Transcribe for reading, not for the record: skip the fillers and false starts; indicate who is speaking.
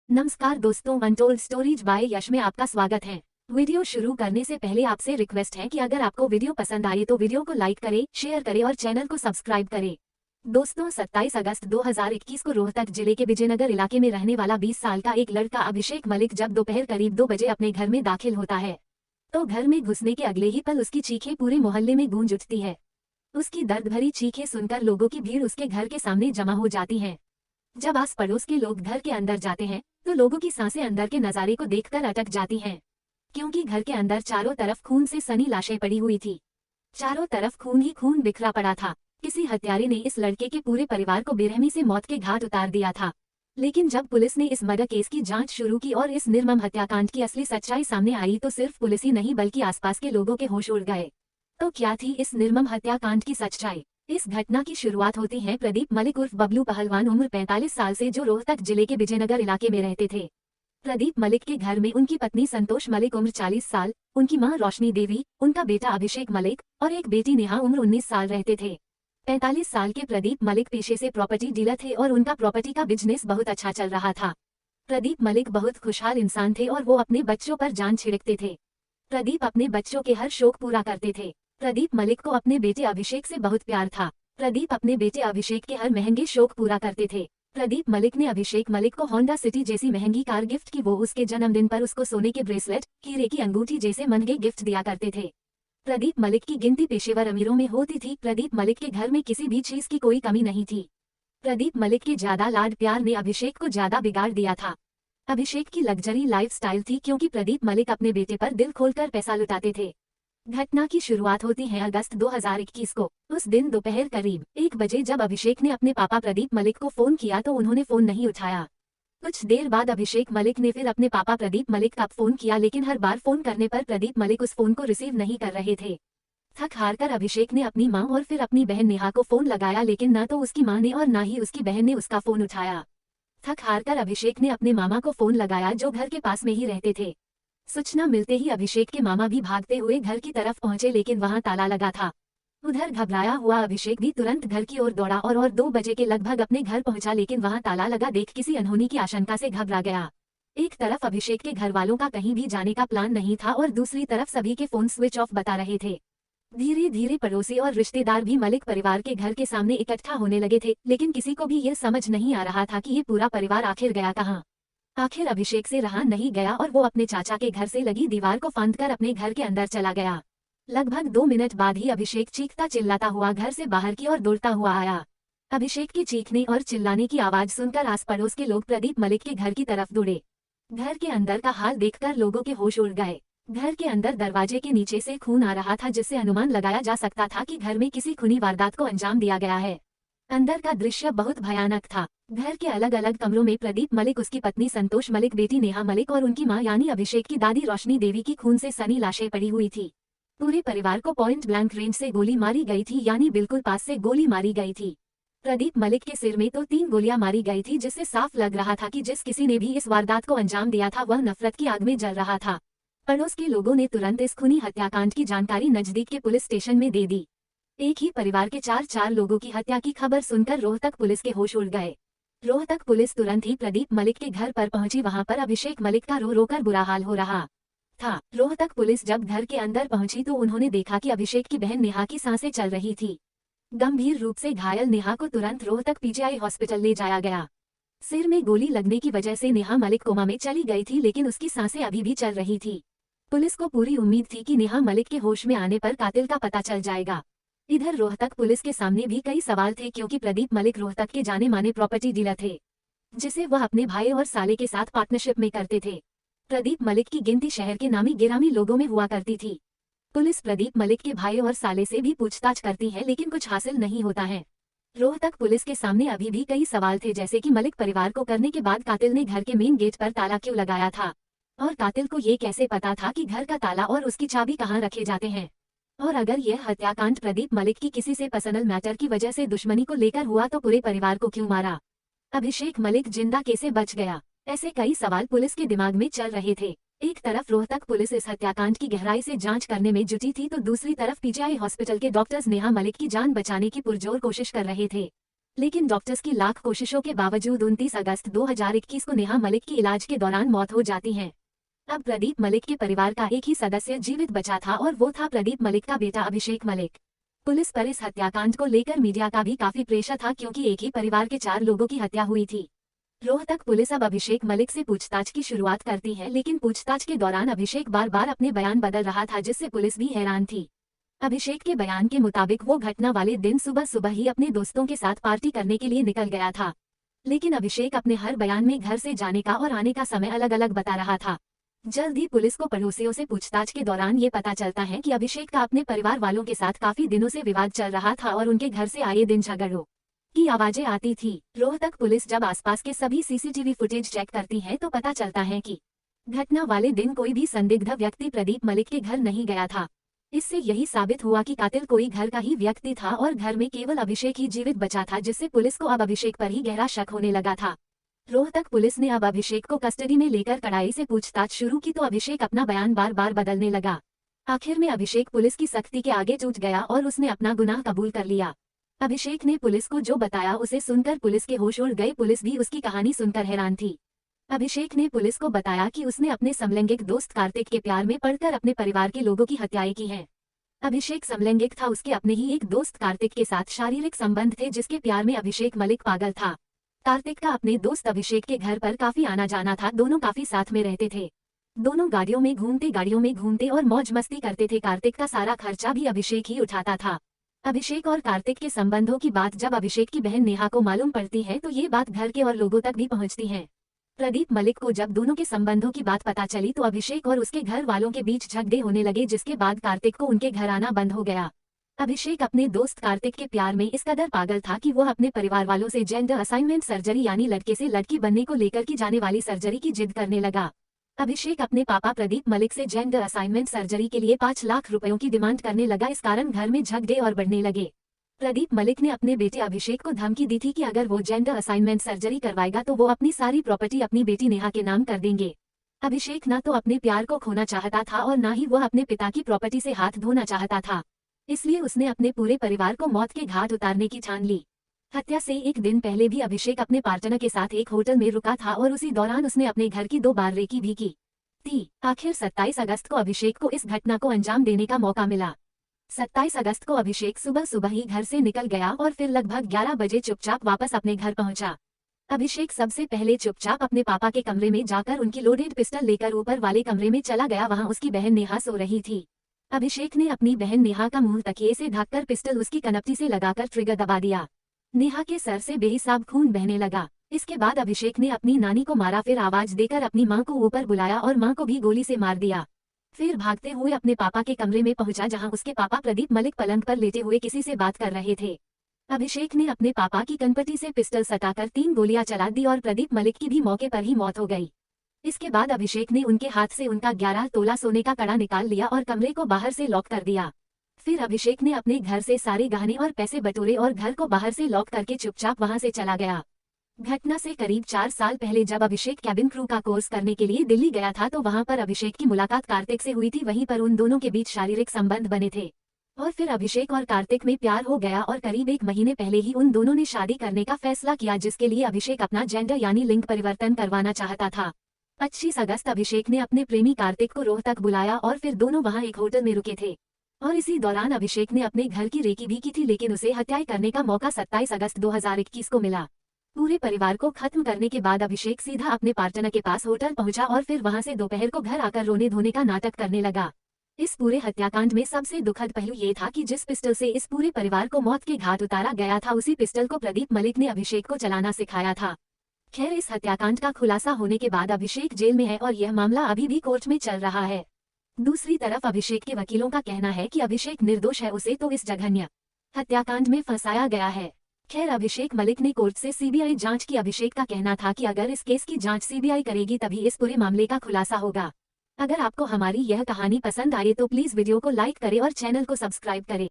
Speaker 1: नमस्कार दोस्तों, untold stories bye यश में आपका स्वागत है। वीडियो शुरू करने से पहले आपसे रिक्वेस्ट है कि अगर आपको वीडियो पसंद आए तो वीडियो को लाइक करें, शेयर करें और चैनल को सब्सक्राइब करें। दोस्तों, 27 अगस्त 2021 को रोहतक जिले के विजयनगर इलाके में रहने वाला 20 साल का एक लड़का अभिषेक मलिक जब दोपहर करीब 2 बजे अपने घर में दाखिल होता है तो घर में घुसने के अगले ही पल उसकी चीखें पूरे मोहल्ले में गूंज उठती है। उसकी दर्द भरी चीखें सुनकर लोगों की भीड़ उसके घर के सामने जमा हो जाती है। जब आस पड़ोस के लोग घर के अंदर जाते हैं तो लोगों की सांसें अंदर के नजारे को देखकर अटक जाती हैं, क्योंकि घर के अंदर चारों तरफ खून से सनी लाशें पड़ी हुई थी। चारों तरफ खून ही खून बिखरा पड़ा था। किसी हत्यारे ने इस लड़के के पूरे परिवार को बेरहमी से मौत के घाट उतार दिया था। लेकिन जब पुलिस ने इस मर्डर केस की जांच शुरू की और इस निर्मम हत्याकांड की असली सच्चाई सामने आई तो सिर्फ पुलिस ही नहीं बल्कि आसपास के लोगों के होश उड़ गए। तो क्या थी इस निर्मम हत्याकांड की सच्चाई? इस घटना की शुरुआत होती है प्रदीप मलिक उर्फ बबलू पहलवान उम्र 45 साल से, जो रोहतक जिले के विजयनगर इलाके में रहते थे। प्रदीप मलिक के घर में उनकी पत्नी संतोष मलिक उम्र 40 साल, उनकी मां रोशनी देवी, उनका बेटा अभिषेक मलिक और एक बेटी नेहा उम्र 19 साल रहते थे। 45 साल के प्रदीप मलिक पेशे से प्रॉपर्टी डीलर थे और उनका प्रॉपर्टी का बिजनेस बहुत अच्छा चल रहा था। प्रदीप मलिक बहुत खुशहाल इंसान थे और वो अपने बच्चों पर जान छिड़कते थे। प्रदीप अपने बच्चों के हर शौक पूरा करते थे। प्रदीप मलिक को अपने बेटे अभिषेक से बहुत प्यार था। प्रदीप अपने बेटे अभिषेक के हर महंगे शौक पूरा करते थे। प्रदीप मलिक ने अभिषेक मलिक को होंडा सिटी जैसी महंगी कार गिफ्ट की। वो उसके जन्मदिन पर उसको सोने के ब्रेसलेट, हीरे की अंगूठी जैसे महंगे गिफ्ट दिया करते थे। प्रदीप मलिक की गिनती पेशेवर अमीरों में होती थी। प्रदीप मलिक के घर में किसी भी चीज की कोई कमी नहीं थी। प्रदीप मलिक के ज्यादा लाड प्यार ने अभिषेक को ज्यादा बिगाड़ दिया था। अभिषेक की लग्जरी लाइफस्टाइल थी, क्योंकि प्रदीप मलिक अपने बेटे पर दिल खोलकर पैसा लुटाते थे। घटना की शुरुआत होती है अगस्त 2021 को। उस दिन दोपहर करीब 1 बजे जब अभिषेक ने अपने पापा प्रदीप मलिक को फोन किया तो उन्होंने फोन नहीं उठाया। कुछ देर बाद अभिषेक मलिक ने फिर अपने पापा प्रदीप मलिक का फोन किया, लेकिन हर बार फोन करने पर प्रदीप मलिक उस फोन को रिसीव नहीं कर रहे थे। थक हार कर अभिषेक ने अपनी मां और फिर अपनी बहन नेहा को फोन लगाया, लेकिन न तो उसकी मां ने और न ही उसकी बहन ने उसका फोन उठाया। थक हार कर अभिषेक ने अपने मामा को फोन लगाया, जो घर के पास में ही रहते थे। सूचना मिलते ही अभिषेक के मामा भी भागते हुए घर की तरफ पहुंचे, लेकिन वहां ताला लगा था। उधर घबराया हुआ अभिषेक भी तुरंत घर की ओर दौड़ा और 2 बजे के लगभग अपने घर पहुंचा, लेकिन वहां ताला लगा देख किसी अनहोनी की आशंका से घबरा गया। एक तरफ अभिषेक के घर वालों का कहीं भी जाने का प्लान नहीं था और दूसरी तरफ सभी के फोन स्विच ऑफ बता रहे थे। धीरे धीरे पड़ोसी और रिश्तेदार भी मलिक परिवार के घर के सामने इकट्ठा होने लगे थे, लेकिन किसी को भी ये समझ नहीं आ रहा था कि ये पूरा परिवार आखिर गया कहाँ। आखिर अभिषेक से रहा नहीं गया और वो अपने चाचा के घर से लगी दीवार को फांदकर अपने घर के अंदर चला गया। लगभग 2 मिनट बाद ही अभिषेक चीखता चिल्लाता हुआ घर से बाहर की ओर दौड़ता हुआ आया। अभिषेक के चीखने और चिल्लाने की आवाज सुनकर आस पड़ोस के लोग प्रदीप मलिक के घर की तरफ दौड़े। घर के अंदर का हाल देखकर लोगों के होश उड़ गए। घर के अंदर दरवाजे के नीचे से खून आ रहा था, जिससे अनुमान लगाया जा सकता था कि घर में किसी खूनी वारदात को अंजाम दिया गया है। अंदर का दृश्य बहुत भयानक था। घर के अलग अलग कमरों में प्रदीप मलिक, उसकी पत्नी संतोष मलिक, बेटी नेहा मलिक और उनकी मां यानी अभिषेक की दादी रोशनी देवी की खून से सनी लाशें पड़ी हुई थी। पूरे परिवार को पॉइंट ब्लैंक रेंज से गोली मारी गई थी, यानी बिल्कुल पास से गोली मारी गई थी। प्रदीप मलिक के सिर में तो 3 गोलियां मारी गई थी, जिससे साफ लग रहा था कि जिस किसी ने भी इस वारदात को अंजाम दिया था वह नफरत की आग में जल रहा था। पड़ोस के लोगों ने तुरंत इस खूनी हत्याकांड की जानकारी नजदीक के पुलिस स्टेशन में दे दी। एक ही परिवार के 4 लोगों की हत्या की खबर सुनकर रोहतक पुलिस के होश उड़ गए। रोहतक पुलिस तुरंत ही प्रदीप मलिक के घर पर पहुंची। वहां पर अभिषेक मलिक का रो रो कर बुरा हाल हो रहा था। रोहतक पुलिस जब घर के अंदर पहुंची तो उन्होंने देखा कि अभिषेक की बहन नेहा की सांसें चल रही थी। गंभीर रूप से घायल नेहा को तुरंत रोहतक पीजीआई हॉस्पिटल ले जाया गया। सिर में गोली लगने की वजह से नेहा मलिक कोमा में चली गई थी, लेकिन उसकी सांसें अभी भी चल रही थी। पुलिस को पूरी उम्मीद थी कि नेहा मलिक के होश में आने पर कातिल का पता चल जाएगा। इधर रोहतक पुलिस के सामने भी कई सवाल थे, क्योंकि प्रदीप मलिक रोहतक के जाने माने प्रॉपर्टी डीलर थे, जिसे वह अपने भाई और साले के साथ पार्टनरशिप में करते थे। प्रदीप मलिक की गिनती शहर के नामी गिरामी लोगों में हुआ करती थी। पुलिस प्रदीप मलिक के भाई और साले से भी पूछताछ करती है, लेकिन कुछ हासिल नहीं होता है। रोहतक पुलिस के सामने अभी भी कई सवाल थे, जैसे कि मलिक परिवार को करने के बाद कातिल ने घर के मेन गेट पर ताला क्यों लगाया था, और कातिल को ये कैसे पता था कि घर का ताला और उसकी चाबी कहाँ रखे जाते हैं, और अगर यह हत्याकांड प्रदीप मलिक की किसी से पर्सनल मैटर की वजह से दुश्मनी को लेकर हुआ तो पूरे परिवार को क्यों मारा, अभिषेक मलिक जिंदा कैसे बच गया। ऐसे कई सवाल पुलिस के दिमाग में चल रहे थे। एक तरफ रोहतक पुलिस इस हत्याकांड की गहराई से जांच करने में जुटी थी, तो दूसरी तरफ पीजीआई हॉस्पिटल के डॉक्टर्स नेहा मलिक की जान बचाने की पुरजोर कोशिश कर रहे थे। लेकिन डॉक्टर्स की लाख कोशिशों के बावजूद 29 अगस्त 2021 को नेहा मलिक की इलाज के दौरान मौत हो जाती है। अब प्रदीप मलिक के परिवार का एक ही सदस्य जीवित बचा था और वो था प्रदीप मलिक का बेटा अभिषेक मलिक। पुलिस पर इस हत्याकांड को लेकर मीडिया का भी काफी प्रेशर था क्योंकि एक ही परिवार के 4 लोगों की हत्या हुई थी। रोहतक पुलिस अब अभिषेक मलिक से पूछताछ की शुरुआत करती है, लेकिन पूछताछ के दौरान अभिषेक बार बार अपने बयान बदल रहा था जिससे पुलिस भी हैरान थी। अभिषेक के बयान के मुताबिक वो घटना वाले दिन सुबह सुबह ही अपने दोस्तों के साथ पार्टी करने के लिए निकल गया था। लेकिन अभिषेक अपने हर बयान में घर से जाने का और आने का समय अलग अलग बता रहा था। जल्द ही पुलिस को पड़ोसियों से पूछताछ के दौरान ये पता चलता है कि अभिषेक का अपने परिवार वालों के साथ काफी दिनों से विवाद चल रहा था और उनके घर से आए दिन झगड़ों की आवाजें आती थी। रोहतक पुलिस जब आसपास के सभी सीसीटीवी फुटेज चेक करती है तो पता चलता है कि घटना वाले दिन कोई भी संदिग्ध व्यक्ति प्रदीप मलिक के घर नहीं गया था। इससे यही साबित हुआ कि कातिल कोई घर का ही व्यक्ति था और घर में केवल अभिषेक ही जीवित बचा था, जिससे पुलिस को अब अभिषेक पर ही गहरा शक होने लगा था। रोहतक पुलिस ने अब अभिषेक को कस्टडी में लेकर कड़ाई से पूछताछ शुरू की तो अभिषेक अपना बयान बार बार बदलने लगा। आखिर में अभिषेक पुलिस की सख्ती के आगे टूट गया और उसने अपना गुनाह कबूल कर लिया। अभिषेक ने पुलिस को जो बताया उसे सुनकर पुलिस के होश उड़ गए। पुलिस भी उसकी कहानी सुनकर हैरान थी। अभिषेक ने पुलिस को बताया कि उसने अपने समलैंगिक दोस्त कार्तिक के प्यार में पड़कर अपने परिवार के लोगों की हत्याएं की हैं। अभिषेक समलैंगिक था, उसके अपने ही एक दोस्त कार्तिक के साथ शारीरिक संबंध थे जिसके प्यार में अभिषेक मलिक पागल था। कार्तिक का अपने दोस्त अभिषेक के घर पर काफी आना जाना था। दोनों काफी साथ में रहते थे। दोनों गाड़ियों में घूमते और मौज मस्ती करते थे। कार्तिक का सारा खर्चा भी अभिषेक ही उठाता था। अभिषेक और कार्तिक के संबंधों की बात जब अभिषेक की बहन नेहा को मालूम पड़ती है तो ये बात घर के और लोगों तक भी पहुंचती है। प्रदीप मलिक को जब दोनों के संबंधों की बात पता चली तो अभिषेक और उसके घर वालों के बीच झगड़े होने लगे, जिसके बाद कार्तिक को उनके घर आना बंद हो गया। अभिषेक अपने दोस्त कार्तिक के प्यार में इस कदर पागल था कि वह अपने परिवार वालों से जेंडर असाइनमेंट सर्जरी यानी लड़के से लड़की बनने को लेकर की जाने वाली सर्जरी की जिद करने लगा। अभिषेक अपने पापा प्रदीप मलिक से जेंडर असाइनमेंट सर्जरी के लिए 5 लाख रुपयों की डिमांड करने लगा। इस कारण घर में झगड़े और बढ़ने लगे। प्रदीप मलिक ने अपने बेटे अभिषेक को धमकी दी थी कि अगर वो जेंडर असाइनमेंट सर्जरी करवाएगा तो वो अपनी सारी प्रॉपर्टी अपनी बेटी नेहा के नाम कर देंगे। अभिषेक न तो अपने प्यार को खोना चाहता था और न ही वह अपने पिता की प्रॉपर्टी से हाथ धोना चाहता था, इसलिए उसने अपने पूरे परिवार को मौत के घाट उतारने की ठान ली। हत्या से एक दिन पहले भी अभिषेक अपने पार्टनर के साथ एक होटल में रुका था और उसी दौरान उसने अपने घर की 2 बार रेकी भी की थी। आखिर 27 अगस्त को अभिषेक को इस घटना को अंजाम देने का मौका मिला। 27 अगस्त को अभिषेक सुबह सुबह ही घर से निकल गया और फिर लगभग 11 बजे चुपचाप वापस अपने घर पहुंचा। अभिषेक सबसे पहले चुपचाप अपने पापा के कमरे में जाकर उनकी लोडेड पिस्टल लेकर ऊपर वाले कमरे में चला गया। वहां उसकी बहन नेहा सो रही थी। अभिषेक ने अपनी बहन नेहा का मुंह तकिए से ढककर पिस्टल उसकी कनपटी से लगाकर ट्रिगर दबा दिया। नेहा के सर से बेहिसाब खून बहने लगा। इसके बाद अभिषेक ने अपनी नानी को मारा, फिर आवाज देकर अपनी मां को ऊपर बुलाया और मां को भी गोली से मार दिया। फिर भागते हुए अपने पापा के कमरे में पहुंचा जहां उसके पापा प्रदीप मलिक पलंग पर लेटे हुए किसी से बात कर रहे थे। अभिषेक ने अपने पापा की कनपटी से पिस्टल सटाकर 3 गोलियां चला दी और प्रदीप मलिक की भी मौके पर ही मौत हो गई। इसके बाद अभिषेक ने उनके हाथ से उनका 11 तोला सोने का कड़ा निकाल लिया और कमरे को बाहर से लॉक कर दिया। फिर अभिषेक ने अपने घर से सारे गहने और पैसे बटोरे और घर को बाहर से लॉक करके चुपचाप वहां से चला गया। घटना से करीब 4 साल पहले जब अभिषेक कैबिन क्रू का कोर्स करने के लिए दिल्ली गया था तो वहां पर अभिषेक की मुलाकात कार्तिक से हुई थी। वहीं पर उन दोनों के बीच शारीरिक संबंध बने थे और फिर अभिषेक और कार्तिक में प्यार हो गया और करीब 1 महीने पहले ही उन दोनों ने शादी करने का फैसला किया, जिसके लिए अभिषेक अपना जेंडर यानी लिंग परिवर्तन करवाना चाहता था। 25 अगस्त अभिषेक ने अपने प्रेमी कार्तिक को रोहतक बुलाया और फिर दोनों वहां एक होटल में रुके थे और इसी दौरान अभिषेक ने अपने घर की रेकी भी की थी, लेकिन उसे हत्या करने का मौका 27 अगस्त 2021 को मिला। पूरे परिवार को खत्म करने के बाद अभिषेक सीधा अपने पार्टनर के पास होटल पहुंचा और फिर वहां से दोपहर को घर आकर रोने धोने का नाटक करने लगा। इस पूरे हत्याकांड में सबसे दुखद पहलू ये था कि जिस पिस्टल से इस पूरे परिवार को मौत के घाट उतारा गया था, उसी पिस्टल को प्रदीप मलिक ने अभिषेक को चलाना सिखाया था। खैर, इस हत्याकांड का खुलासा होने के बाद अभिषेक जेल में है और यह मामला अभी भी कोर्ट में चल रहा है। दूसरी तरफ अभिषेक के वकीलों का कहना है कि अभिषेक निर्दोष है, उसे तो इस जघन्य हत्याकांड में फंसाया गया है। खैर, अभिषेक मलिक ने कोर्ट से सीबीआई जांच की। अभिषेक का कहना था कि अगर इस केस की जांच सीबीआई करेगी तभी इस पूरे मामले का खुलासा होगा। अगर आपको हमारी यह कहानी पसंद आए तो प्लीज वीडियो को लाइक करें और चैनल को सब्सक्राइब करें।